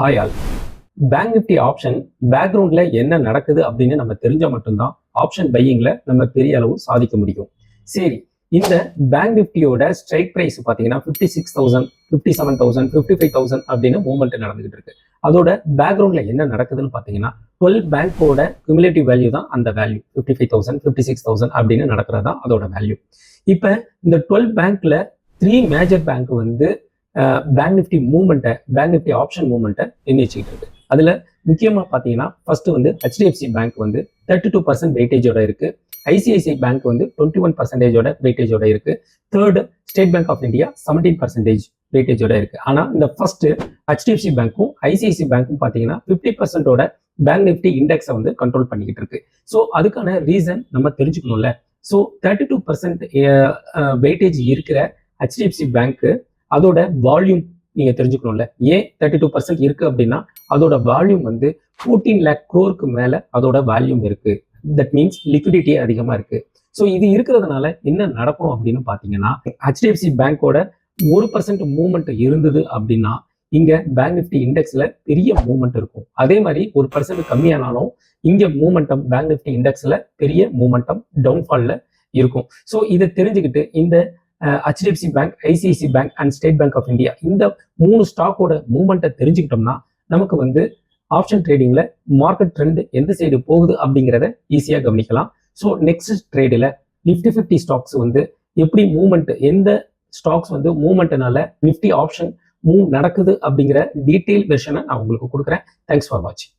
Hi all. Bank Nifty option பேக்ரவுண்ட்ல என்ன நடக்குது அப்படின்னு நம்ம தெரிஞ்சா மட்டும்தான் ஆப்ஷன் பையிங்ல நம்ம பெரிய அளவு சாதிக்க முடியும். சரி, இந்த பேங்க் நிஃப்டியோட ஸ்ட்ரைக் பிரைஸ் பார்த்தீங்கன்னா 56,000, 57,000, 55,000 அப்படின்னு மூவ்மெண்ட் நடந்துகிட்டு இருக்கு. அதோட பேக்ரவுண்ட்ல என்ன நடக்குதுன்னு பார்த்தீங்கன்னா 12 பேங்கோட குமுலேட்டிவ் வேல்யூ தான் அந்த வேல்யூ 55,000, 56,000 அப்படின்னு நடக்கிறதா அதோட வேல்யூ. இப்போ இந்த 12 பேங்க்ல 3 மேஜர் பேங்க் வந்து பேங்க் நிஃப்டி மூவ்மெண்ட்டை, பேங்க் நிஃப்டி ஆப்ஷன் மூவ்மெண்ட்டை நிர்ணயிச்சுக்கிட்டு இருக்கு. அதுல முக்கியமா பாத்தீங்கன்னா ஃபர்ஸ்ட் வந்து ஹெச்டிஎஃப்சி பேங்க் வந்து 32% வெயிட்டேஜோட இருக்கு. ஐசிஐசிஐ பேங்க் வந்து 21% வெயிட்டேஜோட இருக்கு. Third state bank of India 17% வெயிட்டேஜோட இருக்கு. ஆனா இந்த ஃபர்ஸ்ட் ஹெச்டிஎஃப்சி பேங்க்கும் ஐசிஐசிஐ பேங்க்கும் பாத்தீங்கன்னா 50%ஓட பேங்க் நிஃப்டி இண்டெக்ஸை வந்து கண்ட்ரோல் பண்ணிக்கிட்டு இருக்கு. ஸோ அதுக்கான ரீசன் நம்ம தெரிஞ்சுக்கணும்ல. ஸோ 32% வெயிட்டேஜ் இருக்கிற ஹெச்டிஎஃப்சி பேங்க் அதோட வால்யூம் நீங்க தெரிஞ்சுக்கணும்ல. ஏன் 32% இருக்கு அப்படின்னா அதோட வால்யூம் வந்து 14 lakh crore மேல அதோட வால்யூம் இருக்கு. தட் மீன்ஸ் லிக்விடிட்டி அதிகமா இருக்கு. ஸோ இது இருக்கிறதுனால என்ன நடக்கும் அப்படின்னு பாத்தீங்கன்னா ஹெச்டிஎஃப்சி பேங்கோட 1% மூவ்மெண்ட் இருந்தது அப்படின்னா இங்க பேங்க் நிஃப்டி இண்டெக்ஸ்ல பெரிய மூவ்மெண்ட் இருக்கும். அதே மாதிரி 1% கம்மியானாலும் இங்க மூவ்மெண்டம் பேங்க் நிஃப்டி இண்டெக்ஸ்ல பெரிய மூவ்மெண்டம் டவுன்ஃபால்ல இருக்கும். ஸோ இதை தெரிஞ்சுக்கிட்டு இந்த HDFC bank, ICICI bank and state bank of India இந்த 3 ஸ்டாக்கோட மூவ்மெண்ட்டை தெரிஞ்சுக்கிட்டோம்னா நமக்கு வந்து ஆப்ஷன் ட்ரேடிங்ல மார்க்கெட் ட்ரெண்ட் எந்த சைடு போகுது அப்படிங்கிறத ஈஸியாக கவனிக்கலாம். ஸோ நெக்ஸ்ட் ட்ரேடில் நிஃப்டி 50 ஸ்டாக்ஸ் வந்து எப்படி மூவ்மெண்ட், எந்த ஸ்டாக்ஸ் வந்து மூவ்மெண்ட்னால நிஃப்டி ஆப்ஷன் மூவ் நடக்குது அப்படிங்கிற டீட்டெயில் வெர்ஷனை நான் உங்களுக்கு கொடுக்குறேன். தேங்க்ஸ் ஃபார் வாட்சிங்.